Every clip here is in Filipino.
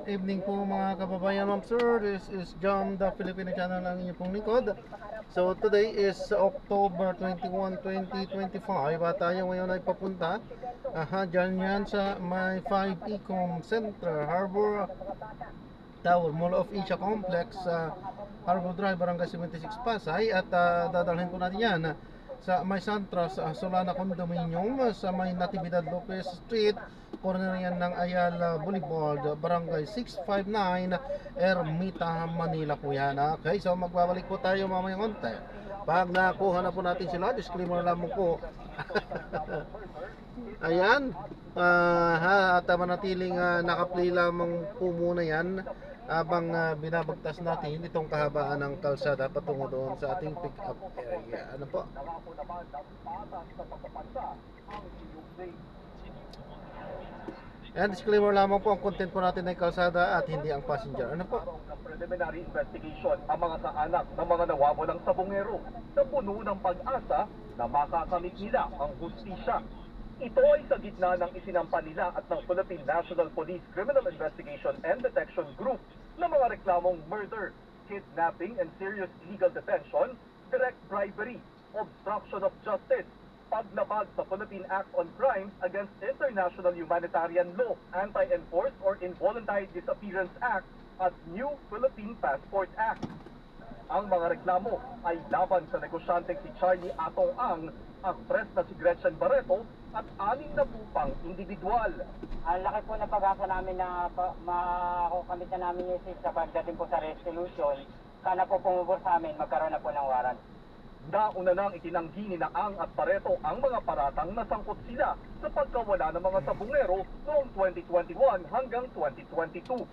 evening po mga kababayan, ma'am sir. This is John, the Filipino channel ng inyong pong lingkod. So today is October 21, 2025 at tayo ngayon ay papunta dyan yan sa may 5 Ecom Center, Harbor Tower, Mall of Asia Complex, Harbor Drive, Barangay 76, Pasay. At dadalhin po natin yan sa may Santras Solana Condominium sa may Natividad Lopez Street, corner yan ng Ayala Boulevard, Barangay 659, Ermita, Manila po yan. Okay, so magbabalik po tayo mamayang konti. Pag nakuha na po natin sila, disclaimer lamang po. Ayan, at manatiling nakaplay lamang po muna yan habang binabagtas natin itong kahabaan ng kalsada patungo doon sa ating pick-up area. Ano po? Yan, disclaimer lamang po, ang content po natin ay kalsada at hindi ang passenger. Ano po? Preliminary investigation ang mga kaanak ng mga nawawalang sabongero na puno ng pag-asa na makakamit nila ang hustisya. Ito ay sa gitna ng isinampa nila at ng Philippine National Police Criminal Investigation and Detection Group na mga reklamong murder, kidnapping and serious illegal detention, direct bribery, obstruction of justice, paglabag sa Philippine Act on Crimes Against International Humanitarian Law, Anti-Enforced or Involuntary Disappearance Act at New Philippine Passport Act. Ang mga reklamo ay laban sa negosyanteng si Charlie Atong Ang, actress na si Gretchen Barreto at 6 na pupang individual. Ang laki po na pag-asa namin na makakamit na namin yung sa pagdating po sa resolution. Sana po pumubor sa amin, magkaroon na po ng warrant. Nauna nang itinanggi ni na Ang at Barreto ang mga paratang nasangkot sila sa pagkawala ng mga sabungero noong 2021 hanggang 2022.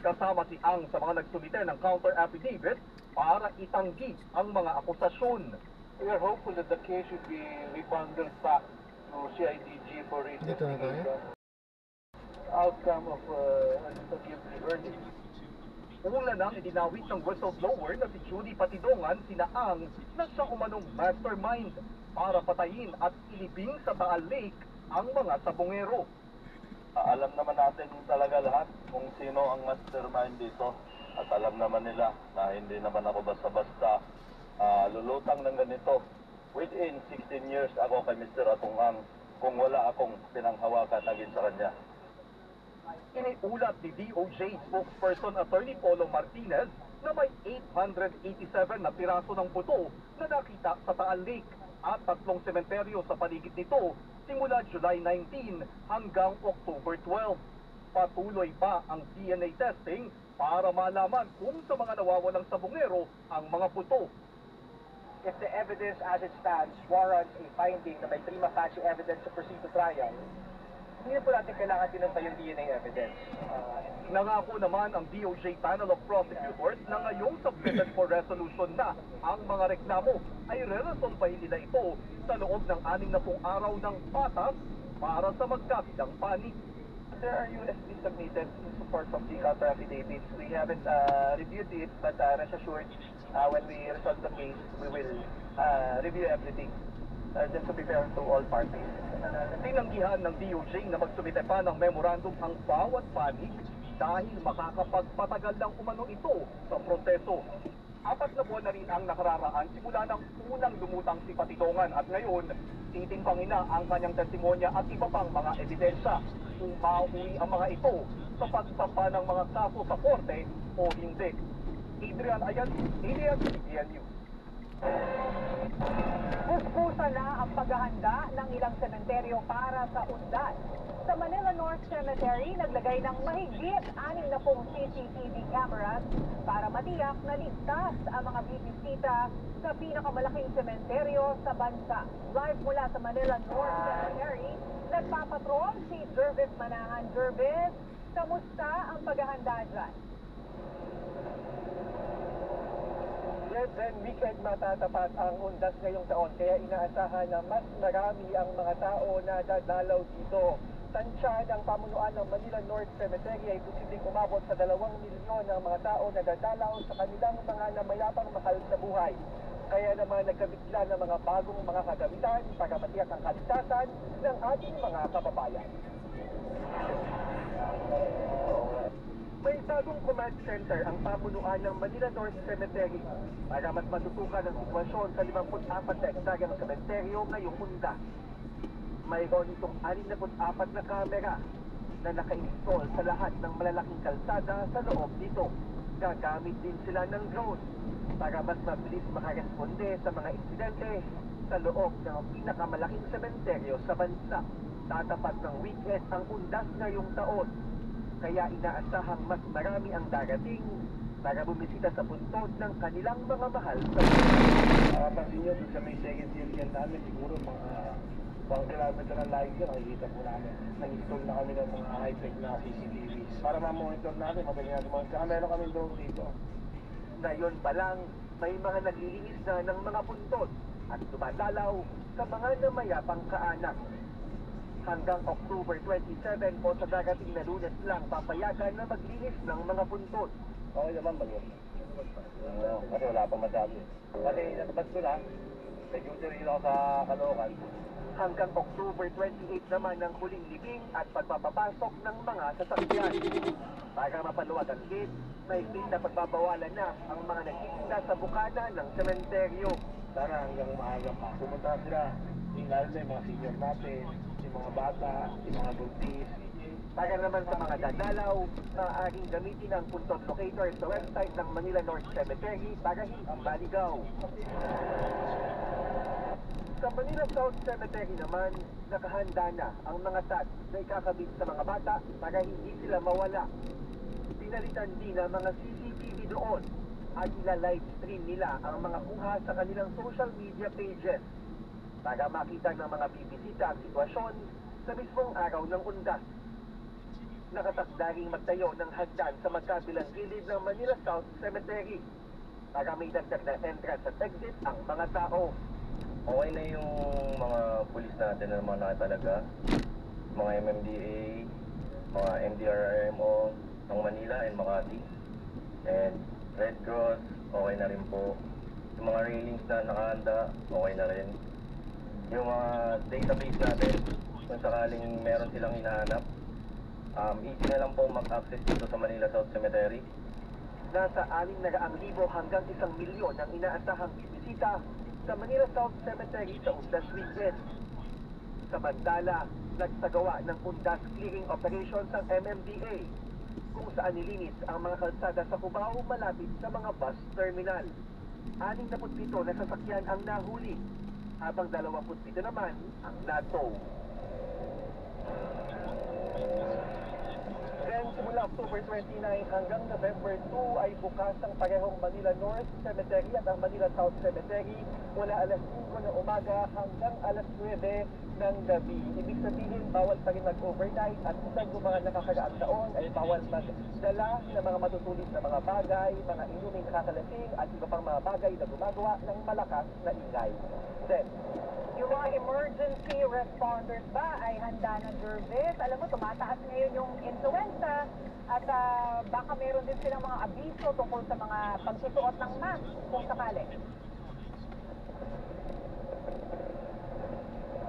Kasama si Ang sa mga nagsumite ng counter affidavit para itanggi ang mga akusasyon. We are hopeful that the case should be rebundled back to CIDG for investigation. Outcome of a guilty verdict. Una nang idinawit ng whistleblower na si Judy Patidongan sina Ang na siya umanong mastermind para patayin at ilibing sa Taal Lake ang mga sabongero. Alam naman natin talaga lahat kung sino ang mastermind dito at alam naman nila na hindi naman ako basta-basta lulutang ng ganito. Within 16 years ako kay Mr. Atong Ang kung wala akong pinanghawakan agin sa kanya. Iniulat ni DOJ spokesperson Attorney Polo Martinez na may 887 na piraso ng buto na nakita sa Taal Lake at 3 sementeryo sa paligid nito simula July 19 hanggang October 12. Patuloy pa ang DNA testing para malaman kung sa mga nawawalang sabongero ang mga buto. If the evidence as it stands warrants a finding na may prima facie evidence to proceed to trial, hindi na po natin kailangan din ng DNA evidence. Nangako naman ang DOJ Panel of Prosecutors na ngayong submitted for resolution na ang mga reklamo ay re-resolbahin nila ito sa loob ng 60 araw ng patas para sa magkabilang panig. There are USD submitted in support of the counter affidavits. We haven't reviewed it, but rest assured, when we resolve the case, we will review everything. Just to be fair to all parties. Tinanggihan ng DOJ na magsumite pa ng memorandum ang bawat panig dahil makakapagpatagal lang umano ito sa proseso. 4 na buwan na rin ang nakararaan simula ng unang lumutang si Patidongan at ngayon, titimpangin na ang kanyang testimonya at iba pang mga ebidensya kung mauwi ang mga ito sa pagsampa ng mga kaso sa korte o hindi. Adrian Ayan, ABS-CBN News. Puspusa na ang paghahanda ng ilang sementeryo para sa undan. Sa Manila North Cemetery, naglagay ng mahigit 60 CCTV cameras para matiyak na ligtas ang mga bibisita sa pinakamalaking sementeryo sa bansa. Live mula sa Manila North Cemetery, nagpapatrol si Jervis Manahan. Jervis, kamusta ang paghahanda dyan? Then weekend matatapat ang undas ngayong taon, kaya inaasahan na mas marami ang mga tao na dadalaw dito. Tansya ng pamunuan ng Manila North Cemetery ay posibleng umabot sa 2 milyon ng mga tao na dadalaw sa kanilang mga namayapang mahal sa buhay. Kaya naman nagkabigla ng mga bagong mga kagamitan para matiyak ang kaligtasan ng ating mga kababayan. May bagong command center ang pamunuan ng Manila North Cemetery para mas matutukan ang sitwasyon sa 54 na hektaryang sementeryo ngayong undas. Mayroon itong 64 na kamera na naka-install sa lahat ng malalaking kalsada sa loob nito. Gagamit din sila ng drone para mas mabilis makaresponde sa mga insidente sa loob ng pinakamalaking sementeryo sa bansa. Tatapat ng weekend ang undas ngayong taon, kaya inaasahang mas marami ang darating para bumisita sa puntod ng kanilang mga mahal sa buhay. Makapansin nyo, sa may second circle namin, siguro mga 1 kilometer ang layo yun, nakikita po namin. Nag-install na kami ng mga high-tech na CCTVs para ma-monitor natin, mabili natin monitor. Saka meron kami drone dito. Ngayon pa lang, may mga naglilinis na ng mga puntod at dumadalaw sa mga namayapang kaanak. Hanggang October 27 o sa darating na Lunes lang papayagan na maglinis ng mga puntod. Okay naman, mag-work. Kasi wala pa masabi. Kasi natapad ko na, may duty rin ako sa Caloocan. Hanggang October 28 naman ang huling libing at pagpapapasok ng mga sasakyan. Para mapaluwag ang gate, may na pagbabawalan na ang mga nagtitinda sa bukana ng sementeryo. Sana hanggang maaga pa. Pumunta sila, lalo na yung mga senior natin, yung mga bata, yung mga buntis. Para naman sa mga dadalaw, maaaring gamitin ang puntod locator sa website ng Manila North Cemetery para hindi maligaw. Sa Manila South Cemetery naman, nakahanda na ang mga tags na ikakabit sa mga bata para hindi sila mawala. Pinalitan din ang mga CCTV doon at ila-live stream nila ang mga kuha sa kanilang social media pages para makita ng mga bibisita ang sitwasyon sa mismong araw ng undas. Nakatakda ring magtayo ng hagdan sa magkabilang gilid ng Manila South Cemetery para may dagdag na entrance at exit ang mga tao. Okay na yung mga pulis natin na mga nakatalaga, mga MMDA, mga MDRRMO ng Manila and Makati, and Red Cross, okay na rin po. Yung mga railings na nakahanda, okay na rin. Yung mga database natin, kung sakaling meron silang hinahanap, easy na lang po mag-access dito sa Manila South Cemetery. Nasa 600,000 hanggang 1 milyon ang inaasahang bibisita sa Manila South Cemetery sa Undas Weekend. Samantala, nagsagawa ng Undas Clearing Operations ang MMDA kung saan nilinis ang mga kalsada sa Cubao malapit sa mga bus terminal. 67 na sasakyan ang nahuli, habang 27 naman ang natow. Then, simula October 29 hanggang November 2 ay bukas ang parehong Manila North Cemetery at ang Manila South Cemetery mula alas 5 ng umaga hanggang alas 9 ng gabi. Ibig sabihin, bawal pa rin mag-overnight at isang ng mga nakakaraang taon ay bawal magdala ng mga matutulis na mga bagay, mga inuming nakakalasing at iba pang mga bagay na gumagawa ng malakas na ingay. Then, Yung mga emergency responders ba ay handa ng Jervis? Alam mo, tumataas ngayon yung influenza at baka meron din silang mga abiso tungkol sa mga pagsusuot ng mask kung sakali.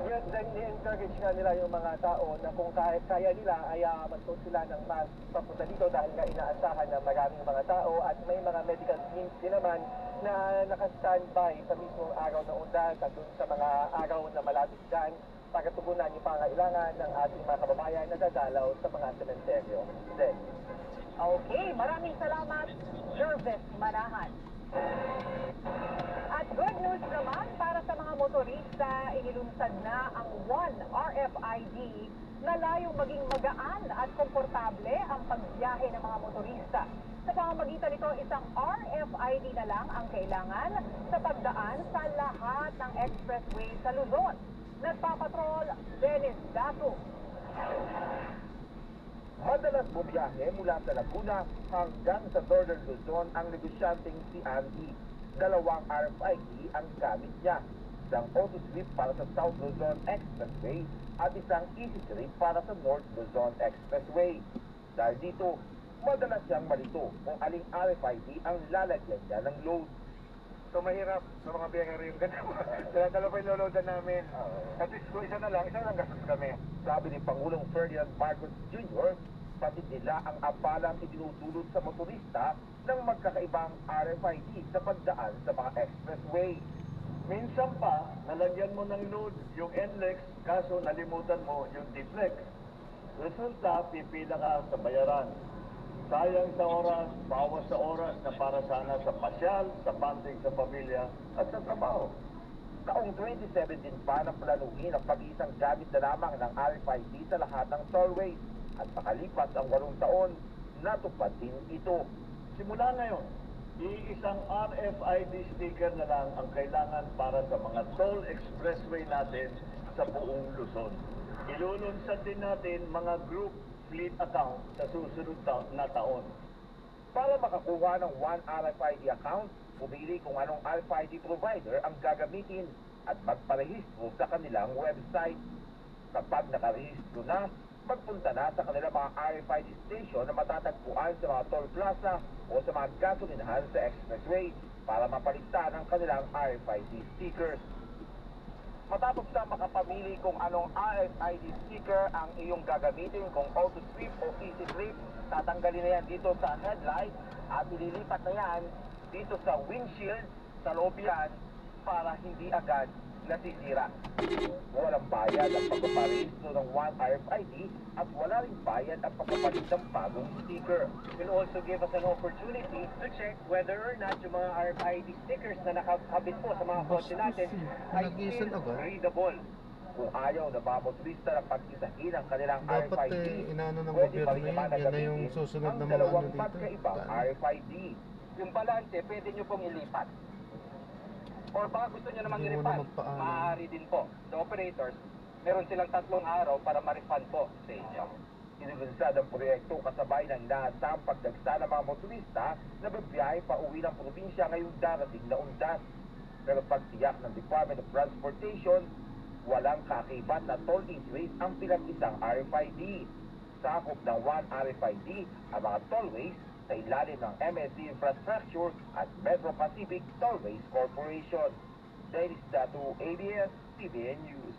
Yes, then ni-encourage nga nila yung mga tao na kung kaya nila ay magsuot sila ng mask papunta dito dahil nga inaasahan na maraming mga tao at may mga medical teams din naman na naka-standby sa mismong araw ng undas at dun sa mga araw na malapit dyan para tugunan yung pangailangan ng ating mga kababayan na dadalaw sa mga sementeryo. Then, Okay, maraming salamat, Jervis Manahan. At good news naman para sa mga motorista, inilunsad na ang One RFID na layong maging magaan at komportable ang pagbiyahe ng mga motorista. Sa pamamagitan nito, isang RFID na lang ang kailangan sa pagdaan sa lahat ng expressway sa Luzon. Nagpapatrol, Dennis Dato. Madalas bumiyahe mula sa Laguna hanggang sa Northern Luzon ang negosyanteng si Andy. 2 RFID ang gamit niya. Isang auto-sweep para sa South Luzon Expressway at isang easy sweep para sa North Luzon Expressway. Dahil dito, madalas siyang malito kung aling RFID ang lalagyan niya ng load. so mahirap sa mga biyahero yung ganun. Dala-dala pa yung loloadan namin. At least kung isa na lang gastos kami. Sabi ni Pangulong Ferdinand Marcos Jr., batid nila ang abalang idinudulot sa motorista ng magkakaibang RFID sa pagdaan sa mga expressway. Minsan pa, nalagyan mo ng load yung NLEX, kaso nalimutan mo yung D-Flex. Resulta, pipila ka sa bayaran. Sayang sa oras, bawas sa oras na para sana sa pasyal, sa banding sa pamilya at sa trabaho. Taong 2017 pa nang planuhin ang pag-iisang gamit na lamang ng RFID sa lahat ng tollways at makalipas ang 8 taon, natupad din ito. Simula ngayon, iisang RFID sticker na lang ang kailangan para sa mga toll expressway natin sa buong Luzon. Ilulunsad din natin mga group fleet account sa susunod na taon. Para makakuha ng One RFID account, pumili kung anong RFID provider ang gagamitin at magparehistro sa kanilang website. Kapag nakarehistro na, magpunta na sa kanilang mga RFID station na matatagpuan sa mga toll plaza o sa mga gasolinahan sa expressway para mapalitan ang kanilang RFID stickers. Matapos na makapamili kung anong RFID sticker ang iyong gagamitin, kung auto strip o easy strip, tatanggalin na yan dito sa headlight at ililipat na yan dito sa windshield, sa loob yan, para hindi agad nasisira. Walang bayad ang pagpaparehistro ng One RFID at wala rin bayad ang pagpapalit ng bagong sticker. It will also give us an opportunity to check whether or not yung mga RFID stickers na nakakabit po sa mga kotse natin ay still readable. Kung ayaw na mga motorista na pag-isahin ang kanilang Dapat RFID, inano ng pwede pa rin gobyerno naman yan. Yan na yung gamitin susunod ang na mga dalawang ano dito. magkaibang RFID. Yung balance, pwede nyo pong ilipat. Or baka gusto nyo namang Hindi mo i-refund, na magpaano. maaari din po. The operators, meron silang 3 araw para ma-refund po sa inyo. Inulusad ang proyekto kasabay ng inaasang pagdagsa ng mga motorista na babiyahe pa uwi ng probinsya ngayong darating na undas. Pero pagtiyak ng Department of Transportation, walang kakibat na tolling rate ang pinag-isang RFID. Sakop ng One RFID ang mga tollways sa ilalim ng MSC Infrastructure at Metro Pacific Tollways Corporation. Dennis Datu, ABS-CBN News.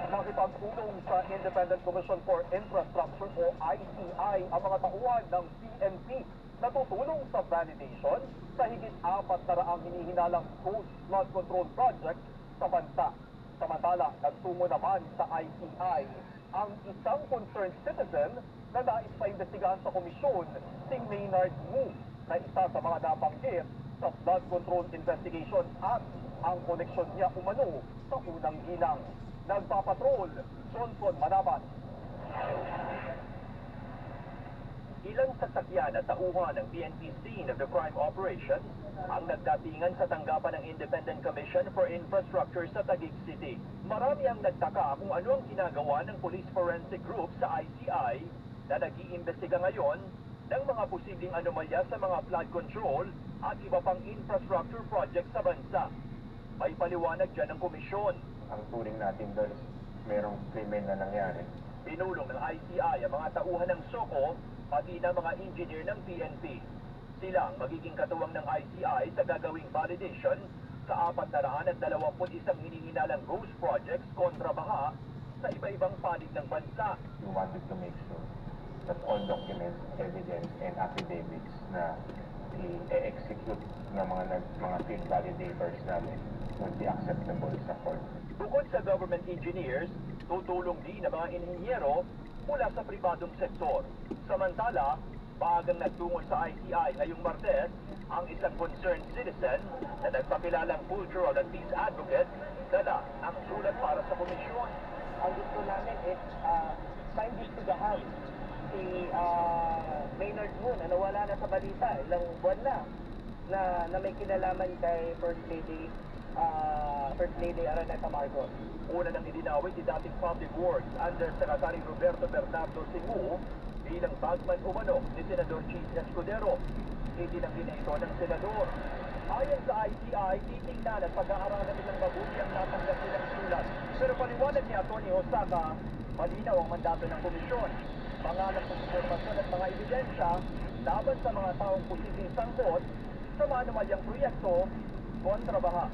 Nakipagtulong sa Independent Commission for Infrastructure o ICI ang mga tauhan ng PNP na tutulong sa validation sa higit 400 hinihinalang Coast Flood Control Project sa bansa. Samantala, nagtungo naman sa ICI ang isang concerned citizen na nais paimbestigahan sa komisyon, si Maynard Wu, na isa sa mga nabanggit sa flood control investigation at ang koneksyon niya umano sa unang ginang. Nagpapatrol, Johnson Manabat. Ilang sasakyan at tauhan ng PNP scene of the crime operation ang nagdatingan sa tanggapan ng Independent Commission for Infrastructure sa Taguig City. Marami ang nagtaka kung ano ang ginagawa ng Police Forensic Group sa ICI na nag-iimbestiga ngayon ng mga posibleng anomalya sa mga flood control at iba pang infrastructure projects sa bansa. May paliwanag dyan ng komisyon. Ang turing natin doon, merong krimen na nangyari. Pinulong ng ICI ang mga tauhan ng SOCO pati na mga engineer ng PNP. Sila ang magiging katuwang ng ICI sa gagawing validation sa 421 hinihinalang ghost projects kontra baha sa iba-ibang panig ng bansa. We wanted to make sure that all documents, evidence, and affidavits na i-execute ng mga field validators namin would be acceptable sa court. Bukod sa government engineers, tutulong din ang mga inhinyero mula sa pribadong sektor. Samantala, bagang nagtungo sa ICI ngayong Martes ang isang concerned citizen na nagpakilalang cultural and peace advocate dala ang sulat para sa komisyon. Ang gusto namin is maimbestigahan si Maynard Wu na nawala na sa balita ilang buwan na may kinalaman kay First Lady Araneta Marcos. Una nang idinawit si dating Public Works Undersecretary Roberto Bernardo Simu bilang bagman umano ni Senador Chief Escudero. Itinanggi na ito ng Senador. Ayon sa ICI, titingnan at pag-aaralan nilang mabuti ang natanggap nilang sulat. Pero paliwanag ni Atty. Hosaka, malinaw ang mandato ng komisyon. Mga nagpupormasyon at mga ebidensya laban sa mga taong posibleng sangkot sa mga anomalyang proyekto kontra baha.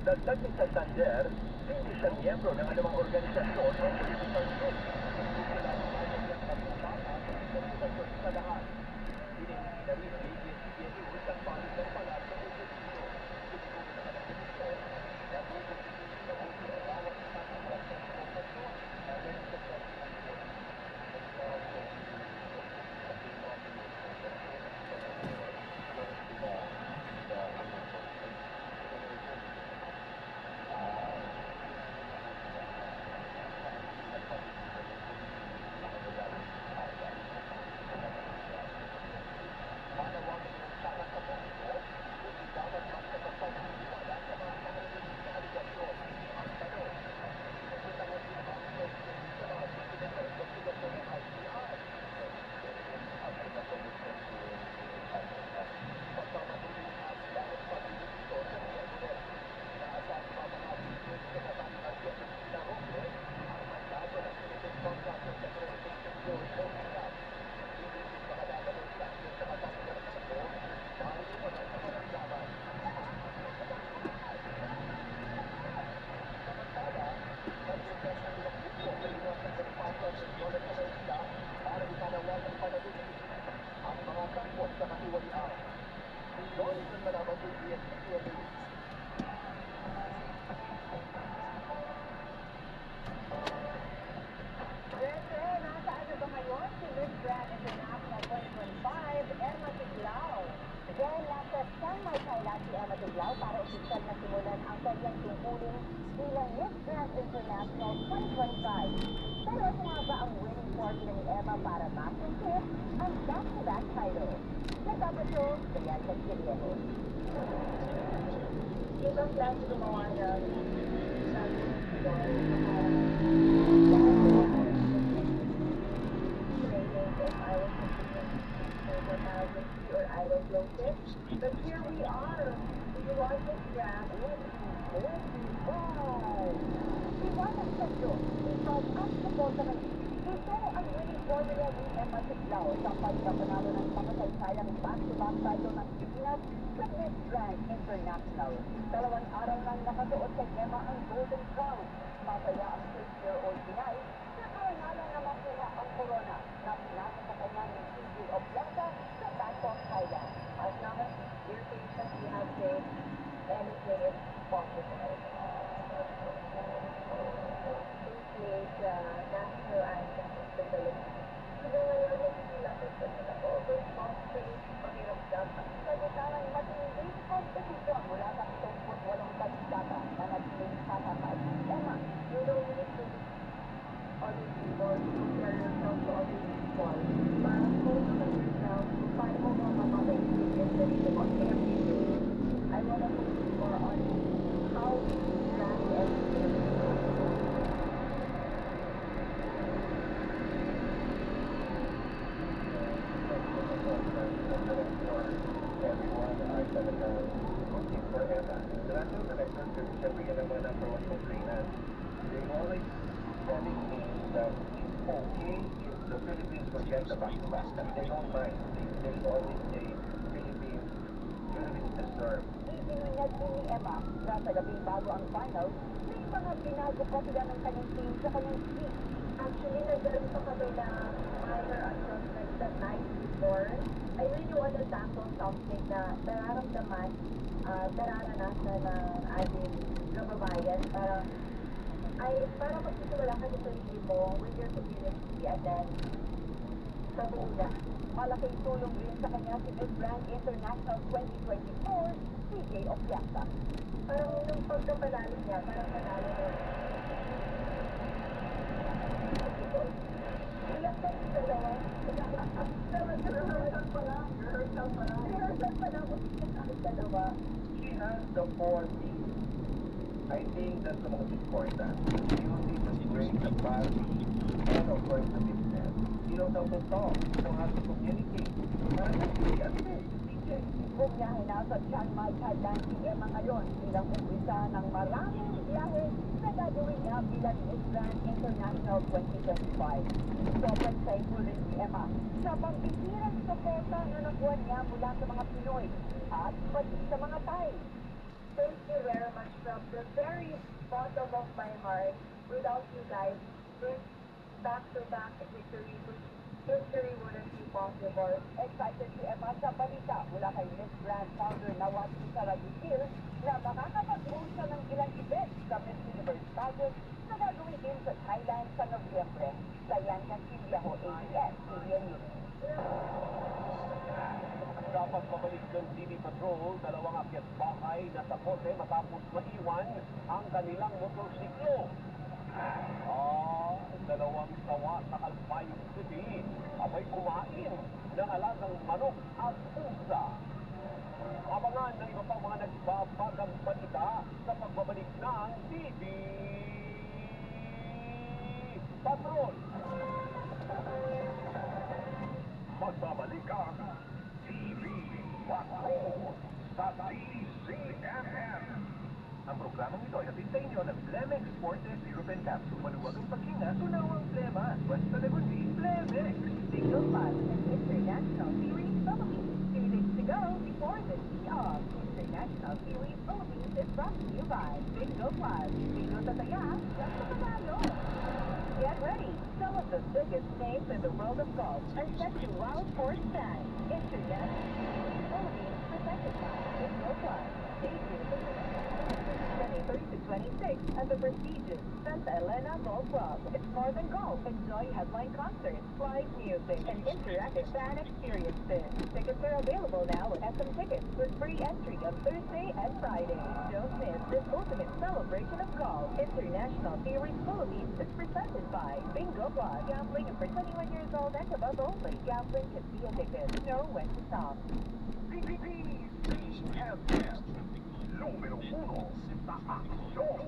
Dagdag ni Santander, hindi siya miyembro ng anumang organisasyon o political group. sa katiwalian. Doon sa malaman ng DSPN. Nasaan na ba ngayon si Miss Grand International 2025, Emma Tiglao? Well, nasa Chiang Mai, Thailand si Emma Tiglao para opisyal na simulan ang kanyang tungkulin bilang Miss Grand International 2025. Pero ano nga ba ang winning formula ni Emma para makumpit ang back-to-back title? Nagpapato, Rian Castillo. Ibang klase gumawa ng but here we are. We won this grab. We won ang tatlo because ang supportahan ito ang winning formula ni Emma Tiglao sa pagkapanalo ng makasaysayang back-to-back title ng Pilipinas sa Miss Grand International. 2 araw nang nakasuot kay Emma ang Golden Crown. Masaya ang 6-year-old Pinay na karangalan na makuha ang corona na pinasa sa kanya ni CJ Oblata sa Bangkok, Thailand. As long as your patient you have faith, anything is possible. Appreciate national anthem of the Philippines. Kasi ngayon, nagsilapit ko nila po. First country, pakiramdam. Sagutangan matinding competition mula sa 78 kaligata na nagsiling kakakay. Emma, you don't need to be other people, compare yourself to other people. Parang focus on yourself, paano mo ba mapapag-ibig yung sarili mo every day. I wanna focus more on how you plan everything. Everyone ay talagang looking for Emma. The national director, siyempre yan ang mga number one complainant. They're always telling me that it's okay if the Philippines will get the back-to-back. They don't mind. They always say Philippines deserve. Ipinunyag din ni Emma na sa gabing bago ang final, may mga binago pa sila ng kanyang team sa kanyang speech. Actually, nagkaroon pa kami na minor adjustments the night before. I really want to tackle something na nararamdaman, nararanasan ng ating kababayan para magsisimula ka sa sarili mo with your community and then sa buong lahat. Malaking tulong rin sa kanya si Miss Grand International 2024, CJ Opiata. Parang nung pagkapanalo niya, parang panalo mo. Iyak ka sa dalawa. Rehearsal pala. Rehearsal pala mo sa dalawa. She has the 4 Ps. I think that's the most important. Beauty, the strength, the body, and of course the business. You know how to talk, you know how to communicate. Parang nag-play at DJ. Bumiyahe na sa Chiang Mai, Thailand si Emma ngayon bilang umpisa ng maraming biyahe na gagawin niya bilang Miss Grand International 2025. Sobrang thankful rin si Emma sa pambihirang suporta na nakuha niya mula sa mga Pinoy at pati sa mga Thai. Thank you very much from the very bottom of my heart. Without you guys, this back-to-back history wouldn't be possible. Excited si Emma sa balita mula kay Miss Grand founder Nawati Saragikil na makakapag-host siya ng ilang events sa Miss Universe pageant na gagawin din sa Thailand sa Nobyembre. Sa Yan Castillo, ABS-CBN News. Sa pagbabalik ng TV Patrol, 2 akyat bahay na sa kote matapos maiwan ang kanilang motorsiklo. 2 sawa sa Alpayong City abay kumain ng alagang manok at pusa. Abangan ng iba pang mga nagbabagang balita sa pagbabalik ng TV Patrol. Magbabalik ang TV Patrol sa DZMM. Ang programang ito ay natin sa inyo ng Flemex Forte Syrup and Capsule. Maluwagang paghinga, tunawang flema. Basta lagundi, Flemex. Single Plus and International Series Philippines. 2 days to go before the tee-off. International Series Philippines is brought to you by Single Plus. Single Tataya, just sa panalo. Get ready. Celebrate. The biggest names in the world of golf are set to wow sports fans. Internet, Philippines, presented by Bingo Plus. Stay tuned for 23 to 26 at the prestigious Santa Elena Golf Club. It's more than golf. Enjoy headline concerts, live music, and interactive fan experiences. Tickets are available now at SM Tickets with free entry on Thursday and Friday. Don't miss this ultimate celebration of golf. International Series Philippines is presented by Bingo Plus. Gambling for 21 years old and above only. Gambling can be addictive. Know when to stop. Número 1 sa aksyon.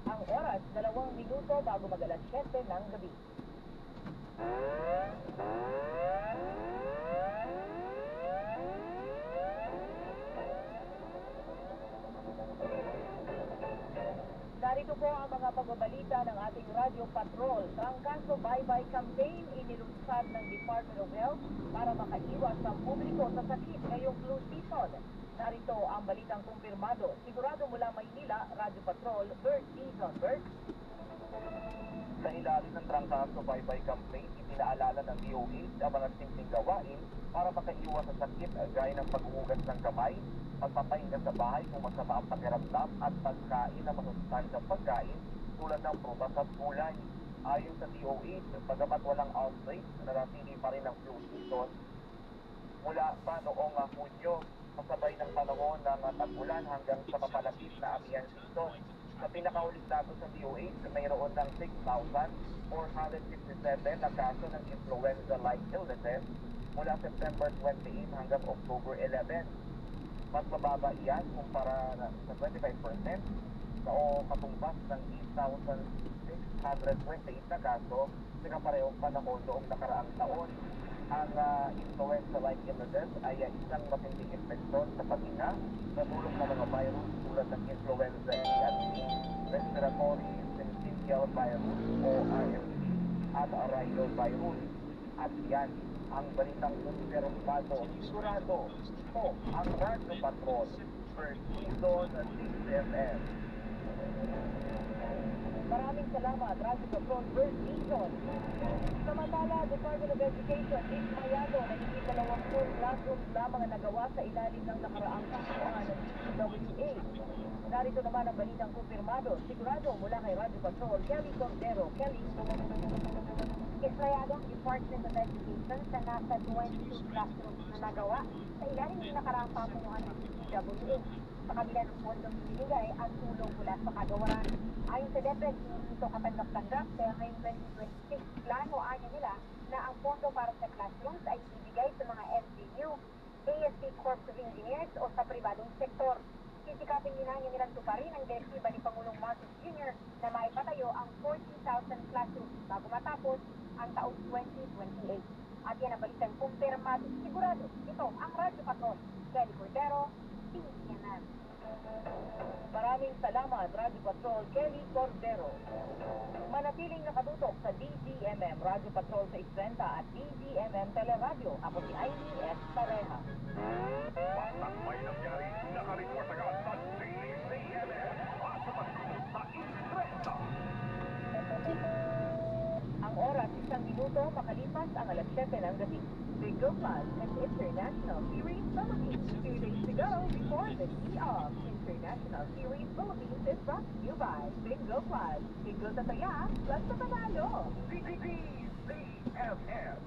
Ang oras, 2 minuto bago mag-alas 7 ng gabi. Narito po ang mga pagbabalita ng ating Radio Patrol. Trangkaso Bye-Bye Campaign inilunsad ng Department of Health para makaiwas sa publiko sa sakit ngayong flu season. Narito ang balitang kumpirmado. Sigurado mula Maynila, Radio Patrol, Bert Dizon. Bert? Sa ilalim ng Trangkaso Bye-Bye Campaign, ipinaalala ng DOH ang mga simpleng gawain para makaiwas sa sakit gaya ng paghuhugas ng kamay, pagpapahinga sa bahay kung masama ang pakiramdam at pagkain ng masustansyang pagkain tulad ng prutas at gulay. Ayon sa DOH, bagamat walang outbreak, nanatili pa rin ang flu season mula pa noong Hunyo, kasabay ng panahon ng tag-ulan hanggang sa papalapit na avian season. Sa pinakaulit datos sa DOH, mayroon ng 6,457 na kaso ng influenza-like illnesses mula September 28 hanggang October 11. Mas mababa iyan kumpara sa 25% o katumbas ng 8,628 na kaso sa kaparehong panahon noong nakaraang taon. Ang influenza-like illnesses ay isang matinding infeksyon sa paghinga na dulot ng mga virus tulad ng influenza A at B, respiratory syncytial virus o RSV at rhinovirus. At yan ang balitang kumpirmado. Sigurado ito ang Radio Patrol First Season 6FM. Maraming salamat, Radio Patrol, Bert Dizon. Samantala, Department of Education, dismayado na higit 20 classrooms lamang ang nagawa sa ilalim ng nakaraang kasuhan ng DPWH. Narito naman ang balitang kumpirmado. Sigurado mula kay Radio Patrol, Kelly Cordero. Kelly. Dismayado ang Department of Education sa nasa 22 classrooms na nagawa sa ilalim ng nakaraang pamunuan ng DPWH. Sa kabila ng pondong binigay at tulong mula sa kagawaran. Ayon sa DepEd, hindi ito katanggap-tanggap kaya ngayong 2026 plano anya nila na ang pondo para sa classrooms ay ibigay sa mga SBU, ASC Corps of Engineers o sa pribadong sektor. Sisikapin din nilang tuparin ang direktiba ni Pangulong Marcos Jr. na maipatayo ang 40,000 classrooms bago matapos ang taong 2028. At yan ang balitang kumpirmado. Sigurado, ito ang Radio Patrol. Kelly Cordero, TCNN. Maraming salamat, Radio Patrol, Kelly Cordero. Manatiling nakatutok sa DZMM Radio Patrol sa Isventa at DZMM Teleradio. Ako si Amy S. Pareha. Bastang may nangyari, nakareport agad sa DZMM at sa Isventa. Ang oras, 1 minuto, makalipas ang alas 7 ng gabi. Bingo Plus and International Series Philippines. 2 days to go before the tee-off. International Series Philippines is brought to you by Bingo Plus. Bingo sa saya, plus sa panalo. DZMM,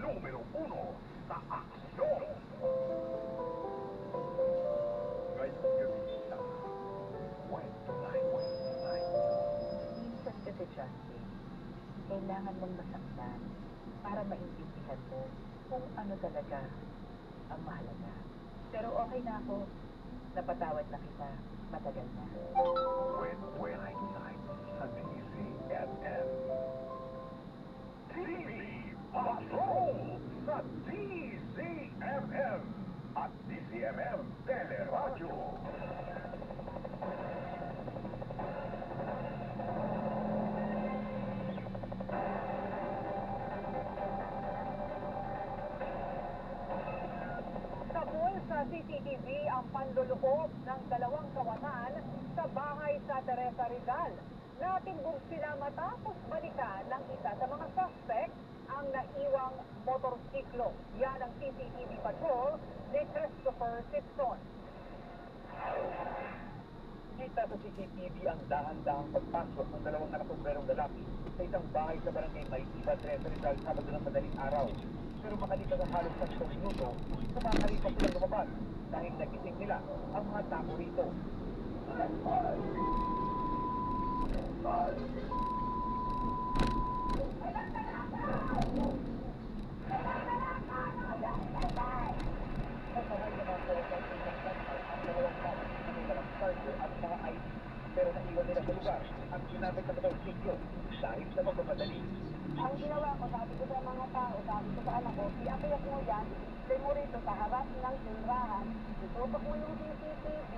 número 1 sa aksyon. Ngayong gabi sa Westline. Minsan kasi, Justin, kailangan mong masaktan para maintindihan mo kung ano talaga ang mahalaga. Pero okay na ako. Napatawad na kita. Matagal na. Westline sa DZMM. TV Patrol sa DZMM at DZMM Teleradio. Sabol sa CCTV ang panluloob ng 2 kawatan sa bahay sa Teresa Rizal. Natimbog sila matapos balikan ng isa sa mga suspect ang naiwang motorsiklo. Yan ang CCTV patrol ni Christopher Sitson. Kita sa CCTV ang dahan-dahang pagpasok ng dalawang nakasombrerong lalaki sa isang bahay sa barangay Maytiba, Rizal, Sabado ng madaling araw. Pero makalipas ang halos 10 minuto, kumakalipas silang lumabas dahil nagising nila ang mga tao rito. At mga ID, pero naiwan nila sa lugar ang ginamit na motorsiklo dahil sa pagmamadali. Ang ginawa ko, sabi ko sa mga tao, sabi ko sa anak ko, i-apayat mo yan, stay mo rito sa harap ng tindahan, itutok mo yung CCTV,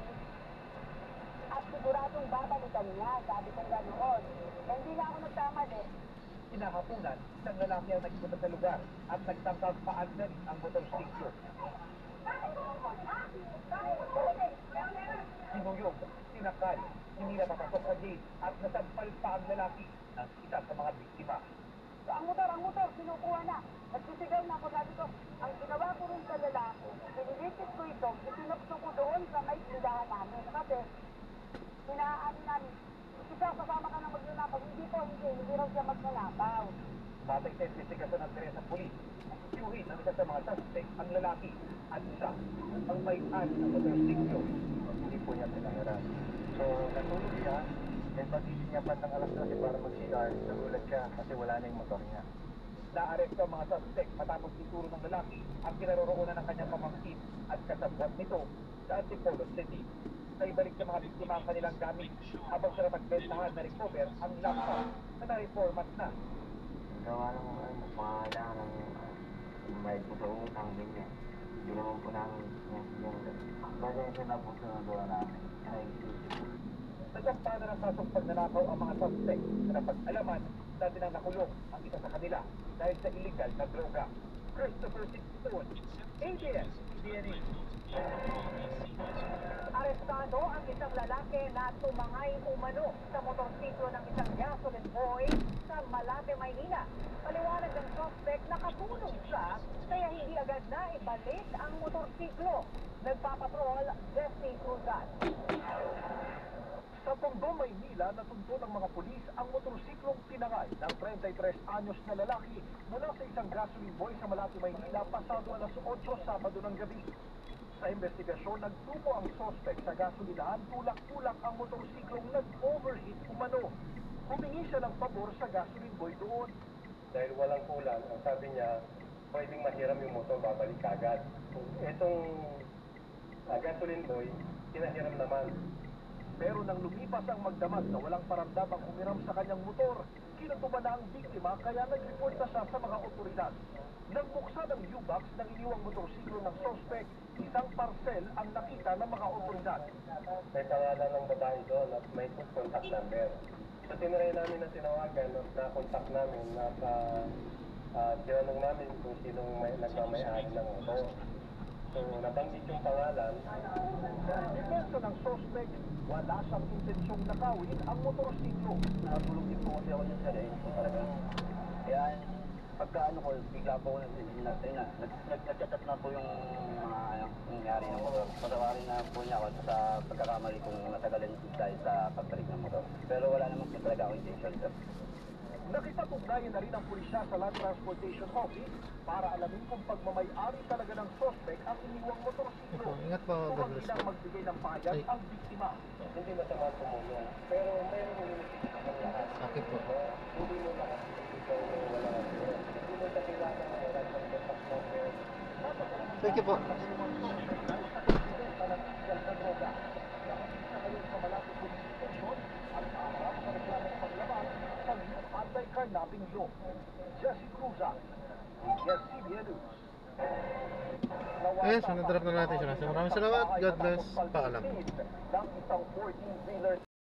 at siguradong babalikan niya, sabi ko ganoon. Hindi na ako nagkamali. Hinahapunan, isang lalaki ang nagpunta sa lugar at nagtangkang paandar ang motorsiklo. Sinuyog, sinakal, hindi na papasok sa gate at nasampal pa ang lalaki ng isa sa mga biktima. Ang motor, sinukuha na. Nagsisigaw na ako, sabi ko, ang ginawa ko rin sa lalaki, pinilitit ko ito, itinukso ko doon sa may tindahan namin. Kasi, pinaano namin, isa kasama ka na magnanakaw, hindi raw siya magnanakaw. Batay sa investigasyon ng Teresa Police, iuhin ng isa sa mga suspect ang lalaki at isa ang may-ari ng motorsiklo. Hindi po niya pinahiram. So, natulog siya, and pagising niya bandang alas 12 para mag-CR, nagulat siya kasi wala na yung motor niya. Naaresto ang mga suspect matapos ituro ng lalaki ang kinaroroonan ng kanyang pamangkin at kasabwat nito sa Antipolo City. Sa ibalik sa mga biktima ang kanilang gamit habang sila magbentahan na recover ang laptop na na-reformat na. Gawa ng pangalan ng may sa utang ganyan. Hindi naman po namin yung bagay na po sinagawa namin. Nasampa na ng kasong pagnanakaw ang mga suspect na napag-alaman dati nang nakulong ang isa sa kanila dahil sa illegal na droga. Christopher Sitson, ABS-CBN. Arestado ang isang lalaki na tumangay umano sa motorsiklo ng isang gasoline boy sa Malate, Maynila. Paliwanag ng suspect nakatulog siya kaya hindi agad na ibalik ang motorsiklo. Nagpapatrol, Jesse Cruzan. Sa Tondo, Maynila, natunto ng mga pulis ang motorsiklong tinangay ng 33 anyos na lalaki mula sa isang gasoline boy sa Malate, Maynila pasado alas 8 Sabado ng gabi. Sa investigasyon, nagtumo ang suspect sa gasolinahan tulak-tulak ang motorsiklong nag-overheat umano. Humingi siya ng pabor sa gasoline boy doon. Dahil walang kulang, ang sabi niya, pwedeng mahiram yung motor, babalik agad. Itong gasoline boy, pinahiram naman. Pero nang lumipas ang magdamag na walang paramdamang umiram sa kanyang motor, kinutuban na ang biktima kaya nag-report na siya sa mga otoridad. Nang buksan ang U-box ng iniwang motorsiklo ng suspect, isang parcel ang nakita ng mga otoridad. May pangalan ng babae doon at may contact number. So tinry namin na tinawagan at na-contact namin at tinanong namin kung sinong nagmamayari ng motor. So nabanggit yung pangalan. Depensa ng suspect, wala siyang intensyong nakawin ang motorsiklo. Natulog din po kasi ako dyan sa rin po talaga. Kaya pagka ano ko, bigla po ako nag-chat na po yung mga nangyari ng motor. Patawarin na po niya ako sa pagkakamali kung natagalan dahil sa pagbalik ng motor. Pero wala naman po talaga ako intention sir. Nakipag-ugnayan na rin ang pulisya sa Land Transportation Office para alamin kung pagmamay-ari talaga ng suspect ang iniwang motorsiklo. Ingat po, Kung God ang bless. ilang magbigay ng pahayag ang biktima. Hindi masama tumulong. Pero mayroon yung ng lahat. Sakit po. Hindi mo lahat. Ikaw wala. Hindi mo sa kailangan na wala ng contact number. Thank you po. Anti-carnapping law. Jesse Cruzan, ABS-CBN News. Ayan, sunod na natin siya. Maraming salamat. God bless. Paalam. Ng isang 14-wheeler